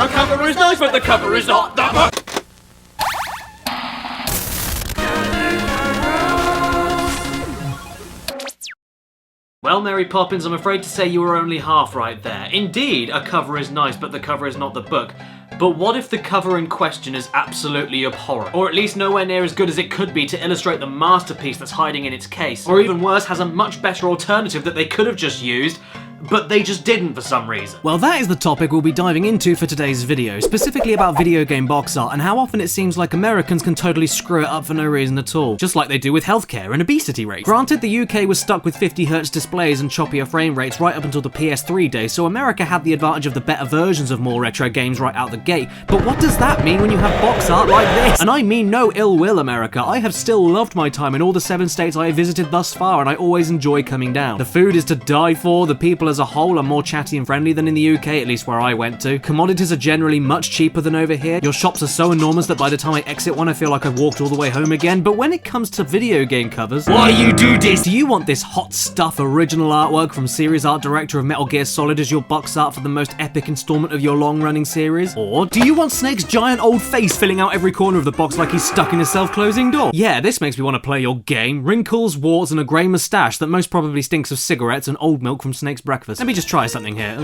A cover is nice, but the cover is not that much. Well, Mary Poppins, I'm afraid to say you were only half right there. Indeed, a cover is nice, but the cover is not the book. But what if the cover in question is absolutely abhorrent? Or at least nowhere near as good as it could be to illustrate the masterpiece that's hiding in its case? Or even worse, has a much better alternative that they could have just used, but they just didn't for some reason. Well, that is the topic we'll be diving into for today's video, specifically about video game box art and how often it seems like Americans can totally screw it up for no reason at all, just like they do with healthcare and obesity rates. Granted, the UK was stuck with 50Hz displays and choppier frame rates right up until the PS3 days, so America had the advantage of the better versions of more retro games right out the gate, but what does that mean when you have box art like this? And I mean no ill will, America. I have still loved my time in all the 7 states I have visited thus far, and I always enjoy coming down. The food is to die for, the people as a whole are more chatty and friendly than in the UK, at least where I went to. Commodities are generally much cheaper than over here. Your shops are so enormous that by the time I exit one I feel like I've walked all the way home again. But when it comes to video game covers, why you do this? Do you want this hot stuff original artwork from series art director of Metal Gear Solid as your box art for the most epic installment of your long-running series? Or do you want Snake's giant old face filling out every corner of the box like he's stuck in a self-closing door? Yeah, this makes me want to play your game. Wrinkles, warts, and a grey moustache that most probably stinks of cigarettes and old milk from Snake's breakfast. Let me just try something here.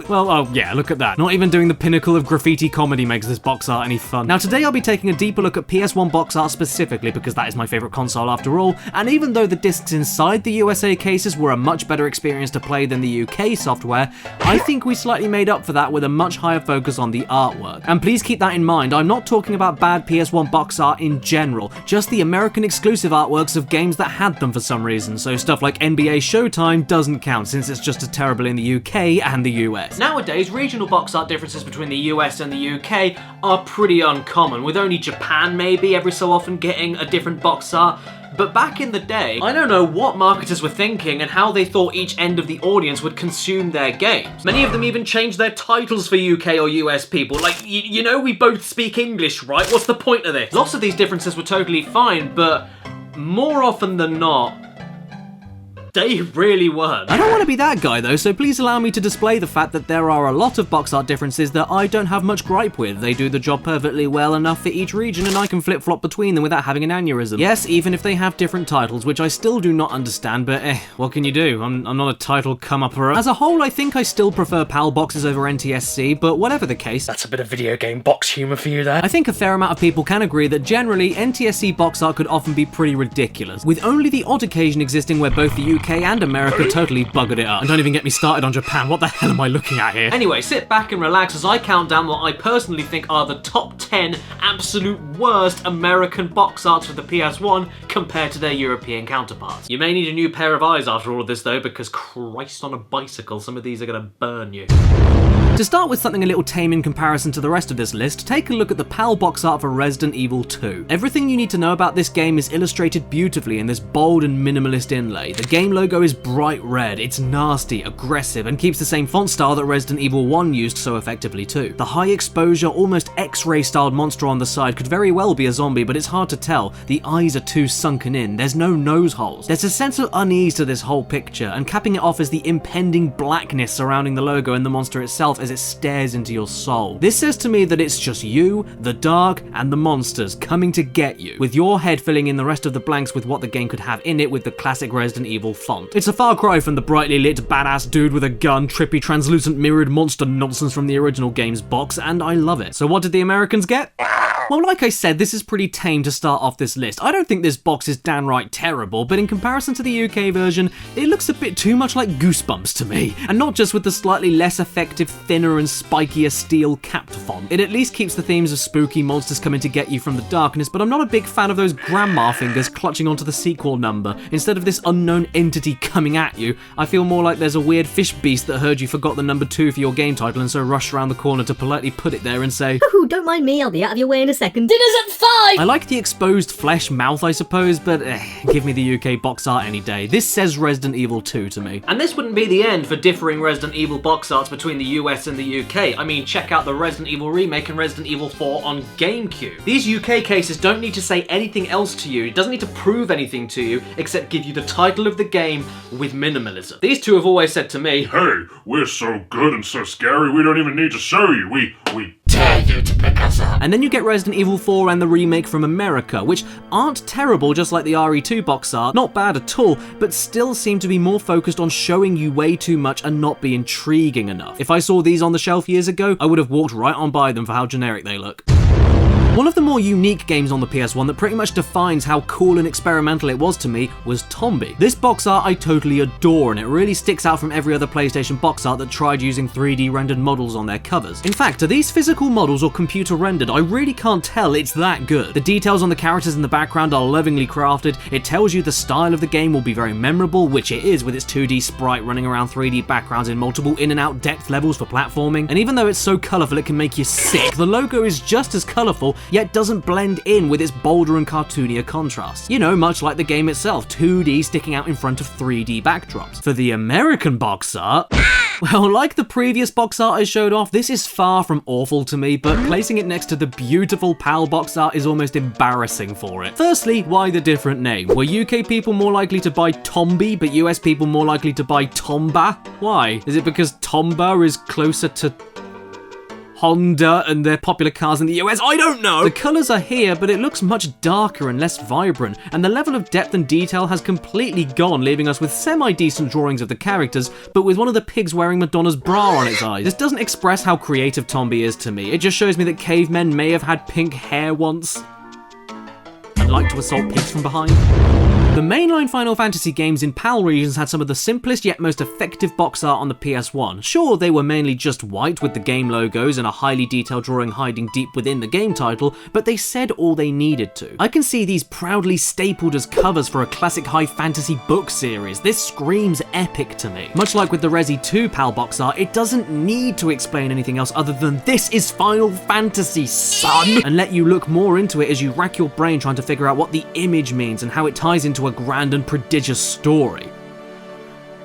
Oh yeah, look at that. Not even doing the pinnacle of graffiti comedy makes this box art any fun. Now today I'll be taking a deeper look at PS1 box art specifically because that is my favourite console after all, and even though the discs inside the USA cases were a much better experience to play than the UK software, I think we slightly made up for that with a much higher focus on the artwork. And please keep that in mind, I'm not talking about bad PS1 box art in general, just the American exclusive artworks of games that had them for some reason, so stuff like NBA Showtime doesn't count since it's just as terrible in the UK and the US. Nowadays, regional box art differences between the US and the UK are pretty uncommon, with only Japan maybe every so often getting a different box art. But back in the day, I don't know what marketers were thinking and how they thought each end of the audience would consume their games. Many of them even changed their titles for UK or US people. Like, you know we both speak English, right? What's the point of this? Lots of these differences were totally fine, but more often than not, they really weren't. I don't want to be that guy though, so please allow me to display the fact that there are a lot of box art differences that I don't have much gripe with. They do the job perfectly well enough for each region and I can flip-flop between them without having an aneurysm. Yes, even if they have different titles, which I still do not understand, but what can you do? I'm not a title come-upper. As a whole, I think I still prefer PAL boxes over NTSC, but whatever the case, That's a bit of video game box humour for you there. I think a fair amount of people can agree that generally NTSC box art could often be pretty ridiculous, with only the odd occasion existing where both the UK and America totally buggered it up. And don't even get me started on Japan, what the hell am I looking at here? Anyway, sit back and relax as I count down what I personally think are the top 10 absolute worst American box arts for the PS1 compared to their European counterparts. You may need a new pair of eyes after all of this though, because Christ on a bicycle, some of these are gonna burn you. To start with something a little tame in comparison to the rest of this list, take a look at the PAL box art for Resident Evil 2. Everything you need to know about this game is illustrated beautifully in this bold and minimalist inlay. The game logo is bright red, it's nasty, aggressive, and keeps the same font style that Resident Evil 1 used so effectively too. The high exposure, almost X-ray styled monster on the side could very well be a zombie, but it's hard to tell. The eyes are too sunken in, there's no nose holes. There's a sense of unease to this whole picture, and capping it off is the impending blackness surrounding the logo and the monster itself as it stares into your soul. This says to me that it's just you, the dark, and the monsters coming to get you, with your head filling in the rest of the blanks with what the game could have in it with the classic Resident Evil font. It's a far cry from the brightly lit, badass dude with a gun, trippy, translucent, mirrored monster nonsense from the original game's box, and I love it. So what did the Americans get? Well, like I said, this is pretty tame to start off this list. I don't think this box is downright terrible, but in comparison to the UK version, it looks a bit too much like Goosebumps to me. And not just with the slightly less effective, thinner and spikier steel capped font. It at least keeps the themes of spooky monsters coming to get you from the darkness, but I'm not a big fan of those grandma fingers clutching onto the sequel number. Instead of this unknown entity coming at you, I feel more like there's a weird fish beast that heard you forgot the number 2 for your game title and so rushed around the corner to politely put it there and say, "Ooh, don't mind me, I'll be out of your way in a second. Dinner's at 5! I like the exposed flesh mouth, I suppose, but give me the UK box art any day. This says Resident Evil 2 to me. And this wouldn't be the end for differing Resident Evil box arts between the US US and the UK. I mean, check out the Resident Evil Remake and Resident Evil 4 on GameCube. These UK cases don't need to say anything else to you. It doesn't need to prove anything to you, except give you the title of the game with minimalism. These two have always said to me, "Hey, we're so good and so scary, we don't even need to show you. We Dare you to pick us up. And then you get Resident Evil 4 and the remake from America, which aren't terrible just like the RE2 box art, not bad at all, but still seem to be more focused on showing you way too much and not be intriguing enough. If I saw these on the shelf years ago, I would have walked right on by them for how generic they look. One of the more unique games on the PS1 that pretty much defines how cool and experimental it was to me was Tomba. This box art I totally adore, and it really sticks out from every other PlayStation box art that tried using 3D rendered models on their covers. In fact, are these physical models or computer rendered? I really can't tell, it's that good. The details on the characters in the background are lovingly crafted, it tells you the style of the game will be very memorable, which it is with its 2D sprite running around 3D backgrounds in multiple in and out depth levels for platforming, and even though it's so colourful it can make you sick, the logo is just as colourful, yet doesn't blend in with its bolder and cartoonier contrasts. You know, much like the game itself, 2D sticking out in front of 3D backdrops. For the American box art, well, like the previous box art I showed off, this is far from awful to me, but placing it next to the beautiful PAL box art is almost embarrassing for it. Firstly, why the different name? Were UK people more likely to buy Tomba, but US people more likely to buy Tomba? Why? Is it because Tomba is closer to Honda and their popular cars in the US? I don't know! The colours are here, but it looks much darker and less vibrant, and the level of depth and detail has completely gone, leaving us with semi-decent drawings of the characters, but with one of the pigs wearing Madonna's bra on its eyes. This doesn't express how creative Tomba is to me, it just shows me that cavemen may have had pink hair once and like to assault pigs from behind. The mainline Final Fantasy games in PAL regions had some of the simplest yet most effective box art on the PS1. Sure, they were mainly just white with the game logos and a highly detailed drawing hiding deep within the game title, but they said all they needed to. I can see these proudly stapled as covers for a classic high fantasy book series. This screams epic to me. Much like with the Resi 2 PAL box art, it doesn't need to explain anything else other than this is Final Fantasy, son! And let you look more into it as you rack your brain trying to figure out what the image means and how it ties into a grand and prodigious story.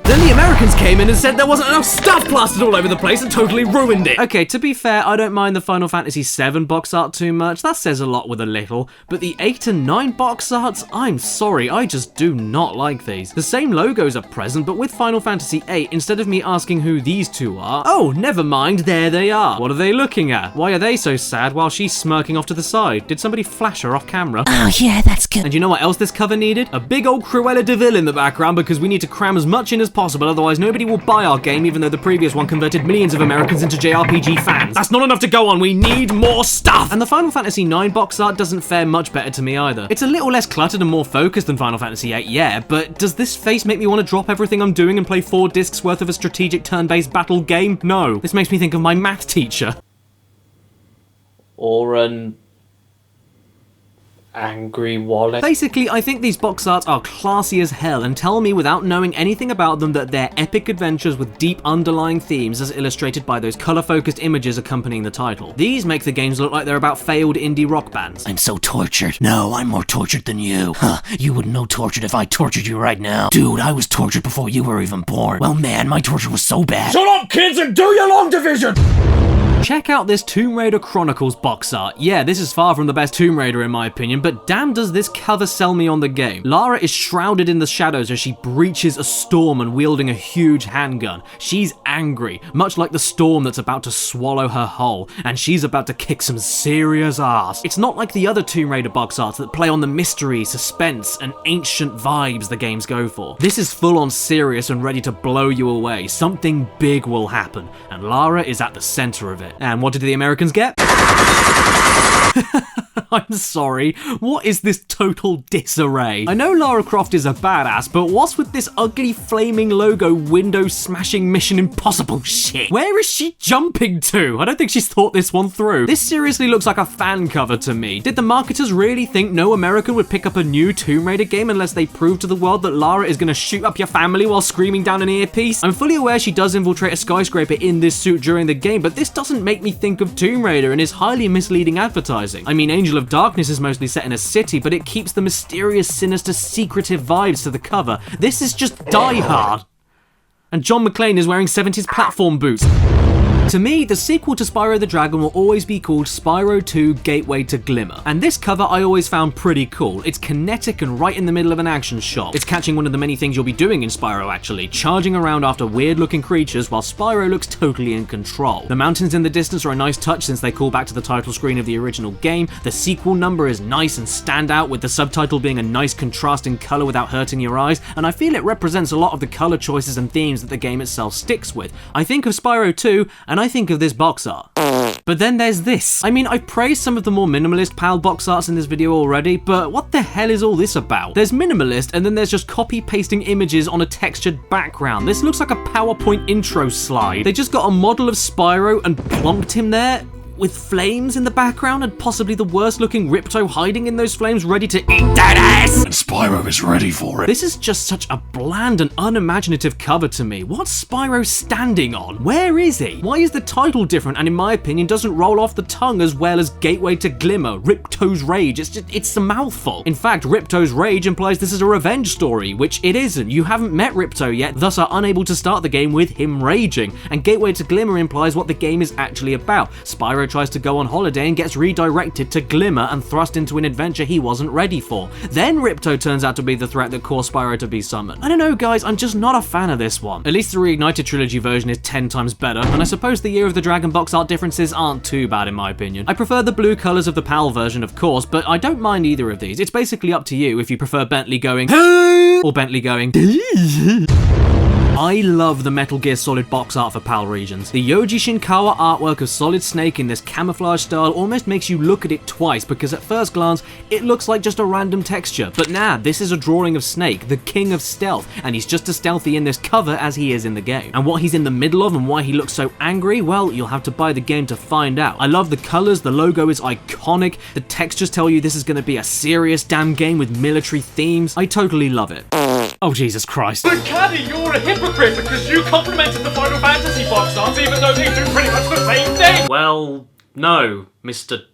Then the Americans came in and said there wasn't enough stuff plastered all over the place and totally ruined it. Okay, to be fair, I don't mind the Final Fantasy VII box art too much, that says a lot with a little, but the 8 and 9 box arts, I'm sorry, I just do not like these. The same logos are present, but with Final Fantasy VIII, instead of me asking who these two are, oh, never mind, there they are. What are they looking at? Why are they so sad while she's smirking off to the side? Did somebody flash her off camera? Oh yeah, that's good. And you know what else this cover needed? A big old Cruella de Vil in the background, because we need to cram as much in as possible, otherwise nobody will buy our game, even though the previous one converted millions of Americans into JRPG fans. That's not enough to go on, we need more stuff! And the Final Fantasy IX box art doesn't fare much better to me either. It's a little less cluttered and more focused than Final Fantasy VIII, yeah, but does this face make me want to drop everything I'm doing and play 4 discs worth of a strategic turn-based battle game? No. This makes me think of my math teacher. Or an angry wallet. Basically, I think these box arts are classy as hell and tell me without knowing anything about them that they're epic adventures with deep underlying themes as illustrated by those colour-focused images accompanying the title. These make the games look like they're about failed indie rock bands. I'm so tortured. No, I'm more tortured than you. Huh, you wouldn't know tortured if I tortured you right now. Dude, I was tortured before you were even born. Well, man, my torture was so bad. Shut up, kids, and do your long division! Check out this Tomb Raider Chronicles box art. Yeah, this is far from the best Tomb Raider in my opinion, but damn does this cover sell me on the game. Lara is shrouded in the shadows as she breaches a storm and wielding a huge handgun. She's angry, much like the storm that's about to swallow her whole, and she's about to kick some serious ass. It's not like the other Tomb Raider box arts that play on the mystery, suspense, and ancient vibes the games go for. This is full on serious and ready to blow you away. Something big will happen, and Lara is at the center of it. And what did the Americans get? I'm sorry, what is this total disarray? I know Lara Croft is a badass, but what's with this ugly flaming logo window smashing Mission Impossible shit? Where is she jumping to? I don't think she's thought this one through. This seriously looks like a fan cover to me. Did the marketers really think no American would pick up a new Tomb Raider game unless they prove to the world that Lara is gonna shoot up your family while screaming down an earpiece? I'm fully aware she does infiltrate a skyscraper in this suit during the game, but this doesn't make me think of Tomb Raider and is highly misleading advertising. I mean, Angel of Darkness is mostly set in a city, but it keeps the mysterious, sinister, secretive vibes to the cover. This is just Die Hard. And John McClane is wearing 70s platform boots. To me, the sequel to Spyro the Dragon will always be called Spyro 2 Gateway to Glimmer. And this cover I always found pretty cool. It's kinetic and right in the middle of an action shot. It's catching one of the many things you'll be doing in Spyro actually, charging around after weird looking creatures while Spyro looks totally in control. The mountains in the distance are a nice touch since they call back to the title screen of the original game. The sequel number is nice and stand out with the subtitle being a nice contrasting colour without hurting your eyes, and I feel it represents a lot of the colour choices and themes that the game itself sticks with. I think of Spyro 2 and I think of this box art. But then there's this. I mean, I've praised some of the more minimalist PAL box arts in this video already, but what the hell is all this about? There's minimalist and then there's just copy-pasting images on a textured background. This looks like a PowerPoint intro slide. They just got a model of Spyro and plonked him there with flames in the background and possibly the worst looking Ripto hiding in those flames ready to eat that ass! And Spyro is ready for it. This is just such a bland and unimaginative cover to me. What's Spyro standing on? Where is he? Why is the title different and in my opinion doesn't roll off the tongue as well as Gateway to Glimmer, Ripto's Rage? It's a mouthful. In fact, Ripto's Rage implies this is a revenge story, which it isn't. You haven't met Ripto yet, thus are unable to start the game with him raging. And Gateway to Glimmer implies what the game is actually about. Spyro tries to go on holiday and gets redirected to Glimmer and thrust into an adventure he wasn't ready for. Then Ripto turns out to be the threat that caused Spyro to be summoned. I don't know guys, I'm just not a fan of this one. At least the Reignited Trilogy version is 10 times better, and I suppose the Year of the Dragon box art differences aren't too bad in my opinion. I prefer the blue colours of the PAL version of course, but I don't mind either of these. It's basically up to you if you prefer Bentley going or Bentley going I love the Metal Gear Solid box art for PAL regions. The Yoji Shinkawa artwork of Solid Snake in this camouflage style almost makes you look at it twice because at first glance, it looks like just a random texture. But nah, this is a drawing of Snake, the king of stealth, and he's just as stealthy in this cover as he is in the game. And what he's in the middle of and why he looks so angry, well, you'll have to buy the game to find out. I love the colors, the logo is iconic, the textures tell you this is going to be a serious damn game with military themes. I totally love it. Oh, Jesus Christ. But Caddy, you're a hypocrite because you complimented the Final Fantasy box art even though they do pretty much the same thing! Well, no, Mr.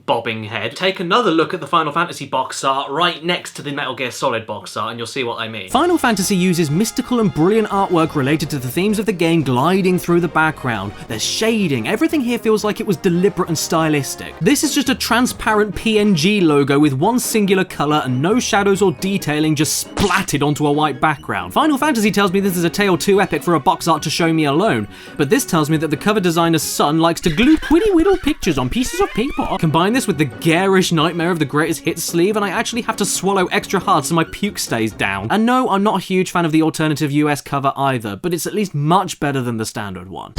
Bobbing Head. Take another look at the Final Fantasy box art right next to the Metal Gear Solid box art and you'll see what I mean. Final Fantasy uses mystical and brilliant artwork related to the themes of the game gliding through the background. There's shading, everything here feels like it was deliberate and stylistic. This is just a transparent PNG logo with one singular colour and no shadows or detailing just splatted onto a white background. Final Fantasy tells me this is a tale too epic for a box art to show me alone, but this tells me that the cover designer's son likes to glue pretty whittle pictures on pieces of paper. Combine this with the garish nightmare of the greatest hits sleeve and I actually have to swallow extra hard so my puke stays down. And no, I'm not a huge fan of the alternative US cover either, but it's at least much better than the standard one.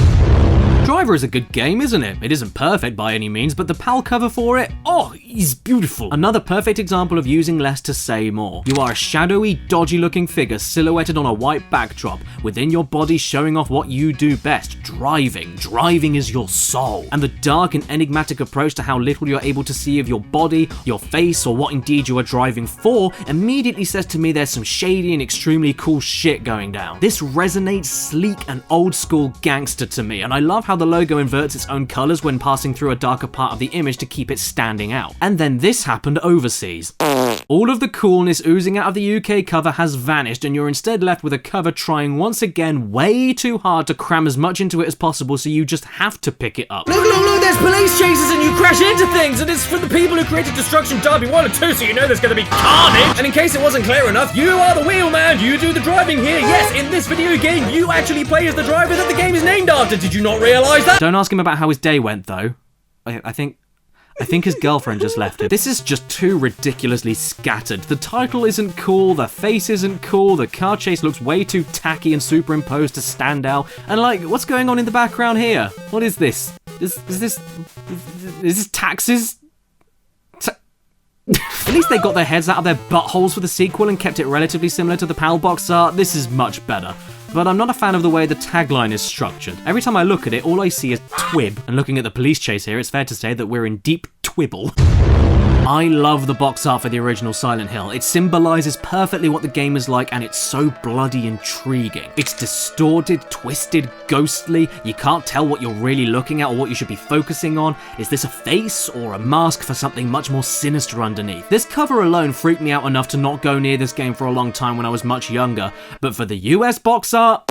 Driver is a good game, isn't it? It isn't perfect by any means, but the PAL cover for it, oh, is beautiful. Another perfect example of using less to say more. You are a shadowy, dodgy looking figure silhouetted on a white backdrop, within your body showing off what you do best, driving. Driving is your soul. And the dark and enigmatic approach to how little you're able to see of your body, your face, or what indeed you are driving for, immediately says to me there's some shady and extremely cool shit going down. This resonates sleek and old school gangster to me, and I love how the logo inverts its own colours when passing through a darker part of the image to keep it standing out. And then this happened overseas. All of the coolness oozing out of the UK cover has vanished and you're instead left with a cover trying once again way too hard to cram as much into it as possible so you just have to pick it up. Look, there's police chases and you crash into things and it's for the people who created Destruction Derby 1 and 2 so you know there's gonna be carnage. And in case it wasn't clear enough, you are the wheelman, you do the driving here. Yes, in this video game, you actually play as the driver that the game is named after. Did you not realise that? Don't ask him about how his day went though. I think his girlfriend just left him. This is just too ridiculously scattered. The title isn't cool, the face isn't cool, the car chase looks way too tacky and superimposed to stand out, and like, what's going on in the background here? What is this? Is this taxes? At least they got their heads out of their buttholes for the sequel and kept it relatively similar to the PAL box art. This is much better. But I'm not a fan of the way the tagline is structured. Every time I look at it, all I see is twib. And looking at the police chase here, it's fair to say that we're in deep twibble. I love the box art for the original Silent Hill. It symbolises perfectly what the game is like and it's so bloody intriguing. It's distorted, twisted, ghostly. You can't tell what you're really looking at or what you should be focusing on. Is this a face or a mask for something much more sinister underneath? This cover alone freaked me out enough to not go near this game for a long time when I was much younger, but for the US box art...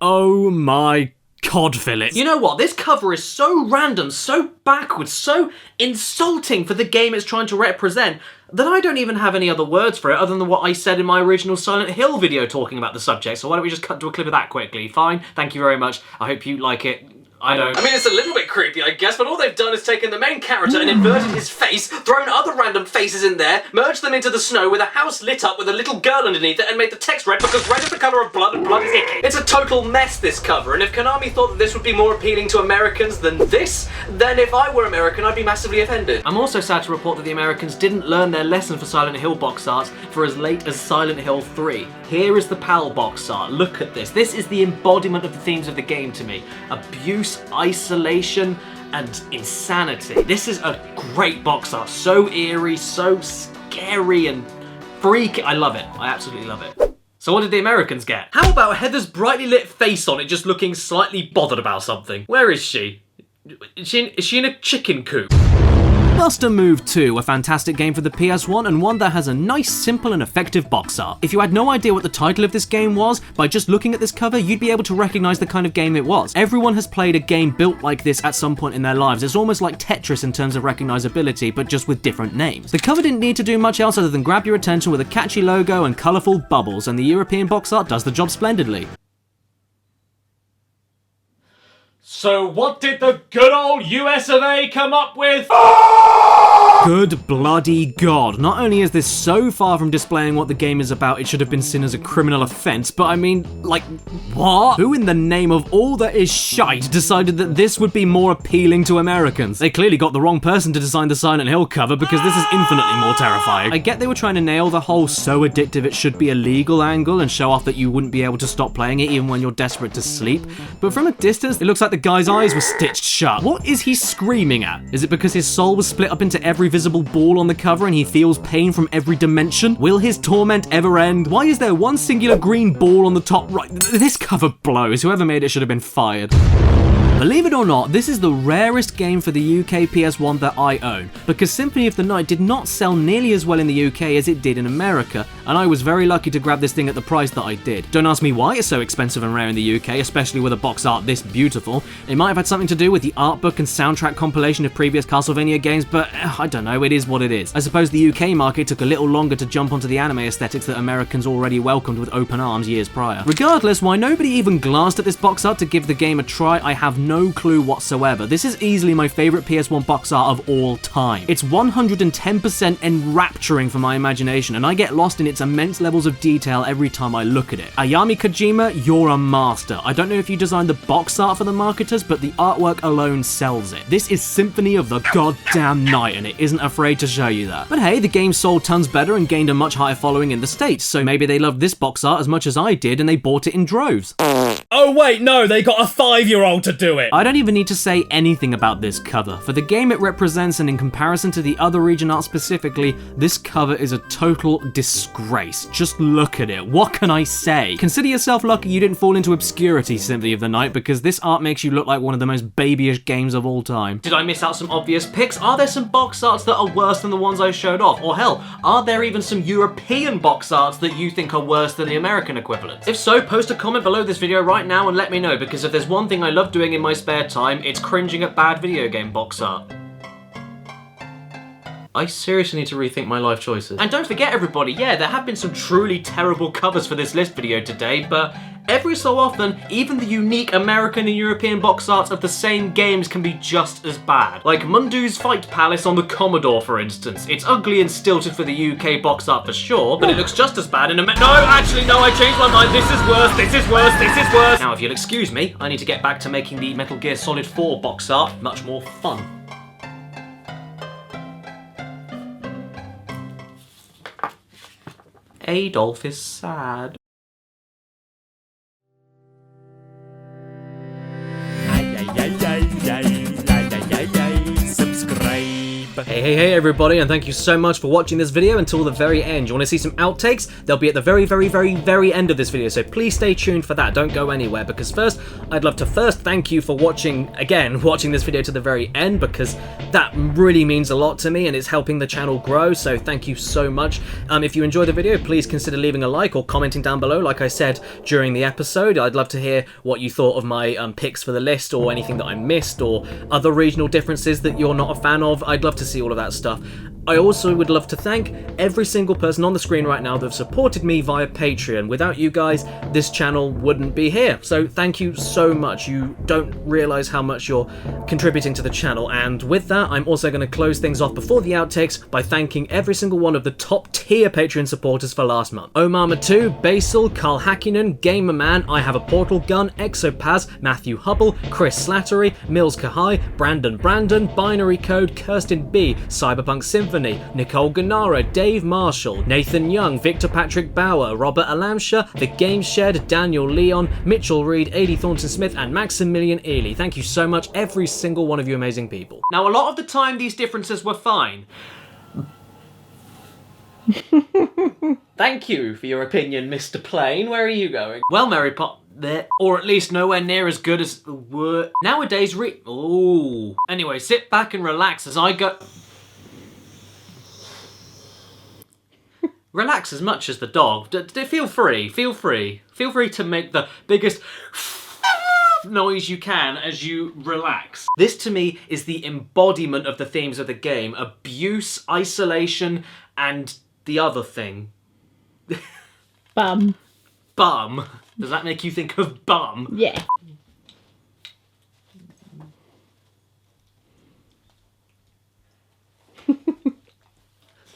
Oh my cod fillet. You know what? This cover is so random, so backwards, so insulting for the game it's trying to represent that I don't even have any other words for it other than what I said in my original Silent Hill video talking about the subject. So why don't we just cut to a clip of that quickly? Fine. Thank you very much. I hope you like it. I don't. I mean, it's a little bit creepy, I guess, but all they've done is taken the main character and inverted his face, thrown other random faces in there, merged them into the snow with a house lit up with a little girl underneath it, and made the text red because red is the colour of blood and blood is icky. It's a total mess, this cover, and if Konami thought that this would be more appealing to Americans than this, then if I were American, I'd be massively offended. I'm also sad to report that the Americans didn't learn their lesson for Silent Hill box art for as late as Silent Hill 3. Here is the PAL box art. Look at this. This is the embodiment of the themes of the game to me. Abuse, isolation, and insanity. This is a great box art. So eerie, so scary and freaky. I love it. I absolutely love it. So what did the Americans get? How about Heather's brightly lit face on it just looking slightly bothered about something? Where is she? Is she in a chicken coop? Buster Move 2, a fantastic game for the PS1 and one that has a nice, simple and effective box art. If you had no idea what the title of this game was, by just looking at this cover, you'd be able to recognize the kind of game it was. Everyone has played a game built like this at some point in their lives. It's almost like Tetris in terms of recognizability, but just with different names. The cover didn't need to do much else other than grab your attention with a catchy logo and colourful bubbles, and the European box art does the job splendidly. So what did the good old US of A come up with? Good bloody god. Not only is this so far from displaying what the game is about, it should have been seen as a criminal offence, but I mean, like, what? Who in the name of all that is shite decided that this would be more appealing to Americans? They clearly got the wrong person to design the Silent Hill cover because this is infinitely more terrifying. I get they were trying to nail the whole so addictive it should be illegal angle and show off that you wouldn't be able to stop playing it even when you're desperate to sleep, but from a distance, it looks like the guy's eyes were stitched shut. What is he screaming at? Is it because his soul was split up into every visible ball on the cover and he feels pain from every dimension? Will his torment ever end? Why is there one singular green ball on the top right? This cover blows. Whoever made it should have been fired. Believe it or not, this is the rarest game for the UK PS1 that I own, because Symphony of the Night did not sell nearly as well in the UK as it did in America, and I was very lucky to grab this thing at the price that I did. Don't ask me why it's so expensive and rare in the UK, especially with a box art this beautiful. It might have had something to do with the art book and soundtrack compilation of previous Castlevania games, but I don't know, it is what it is. I suppose the UK market took a little longer to jump onto the anime aesthetics that Americans already welcomed with open arms years prior. Regardless, why nobody even glanced at this box art to give the game a try, I have no clue whatsoever. This is easily my favourite PS1 box art of all time. It's 110% enrapturing for my imagination, and I get lost in its immense levels of detail every time I look at it. Ayami Kojima, you're a master. I don't know if you designed the box art for the marketers, but the artwork alone sells it. This is Symphony of the goddamn Night, and it isn't afraid to show you that. But hey, the game sold tons better and gained a much higher following in the States, so maybe they loved this box art as much as I did and they bought it in droves. Oh wait, no, they got a 5-year-old to do it! I don't even need to say anything about this cover. For the game it represents, and in comparison to the other region art specifically, this cover is a total disgrace. Just look at it. What can I say? Consider yourself lucky you didn't fall into obscurity, Symphony of the Night, because this art makes you look like one of the most babyish games of all time. Did I miss out some obvious picks? Are there some box arts that are worse than the ones I showed off? Or hell, are there even some European box arts that you think are worse than the American equivalent? If so, post a comment below this video right now and let me know, because if there's one thing I love doing in my spare time, it's cringing at bad video game box art. I seriously need to rethink my life choices. And don't forget everybody, yeah, there have been some truly terrible covers for this list video today, but every so often, even the unique American and European box arts of the same games can be just as bad. Like Mundu's Fight Palace on the Commodore, for instance. It's ugly and stilted for the UK box art for sure, but it looks just as bad in No, actually, no, I changed my mind. This is worse, this is worse, this is worse. Now, if you'll excuse me, I need to get back to making the Metal Gear Solid 4 box art much more fun. Adolf is sad. Subscribe. Hey everybody, and thank you so much for watching this video until the very end. You want to see some outtakes? They'll be at the very end of this video, so please stay tuned for that. Don't go anywhere, because first, I'd love to thank you for watching this video to the very end, because that really means a lot to me and it's helping the channel grow, so thank you so much. If you enjoyed the video, please consider leaving a like or commenting down below, like I said during the episode. I'd love to hear what you thought of my picks for the list, or anything that I missed, or other regional differences that you're not a fan of. I'd love to see all of that stuff. I also would love to thank every single person on the screen right now that have supported me via Patreon. Without you guys, this channel wouldn't be here. So thank you so much. You don't realise how much you're contributing to the channel. And with that, I'm also going to close things off before the outtakes by thanking every single one of the top tier Patreon supporters for last month. Omar Matu, Basil, Carl Hakkinen, Gamerman, I Have a Portal Gun, Exopaz, Matthew Hubble, Chris Slattery, Mills Kahai, Brandon, Binary Code, Kirsten B, Cyberpunk Symphony, Nicole Gennaro, Dave Marshall, Nathan Young, Victor Patrick Bauer, Robert Alamsha, The Game Shed, Daniel Leon, Mitchell Reed, Adi Thornton Smith, and Maximilian Ely. Thank you so much, every single one of you amazing people. Now, a lot of the time these differences were fine. Thank you for your opinion, Mr. Plain. Where are you going? Well, Mary there, or at least nowhere near as good as were nowadays. Ooh. Anyway, sit back and relax as I go. Relax as much as the dog. Feel free to make the biggest noise you can as you relax. This to me is the embodiment of the themes of the game: abuse, isolation, and the other thing. Bum. Bum. Does that make you think of bum? Yeah.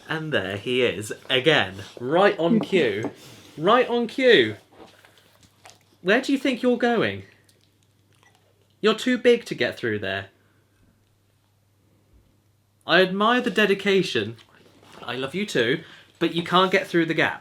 And there he is, again, right on cue. Right on cue. Where do you think you're going? You're too big to get through there. I admire the dedication. I love you too, but you can't get through the gap.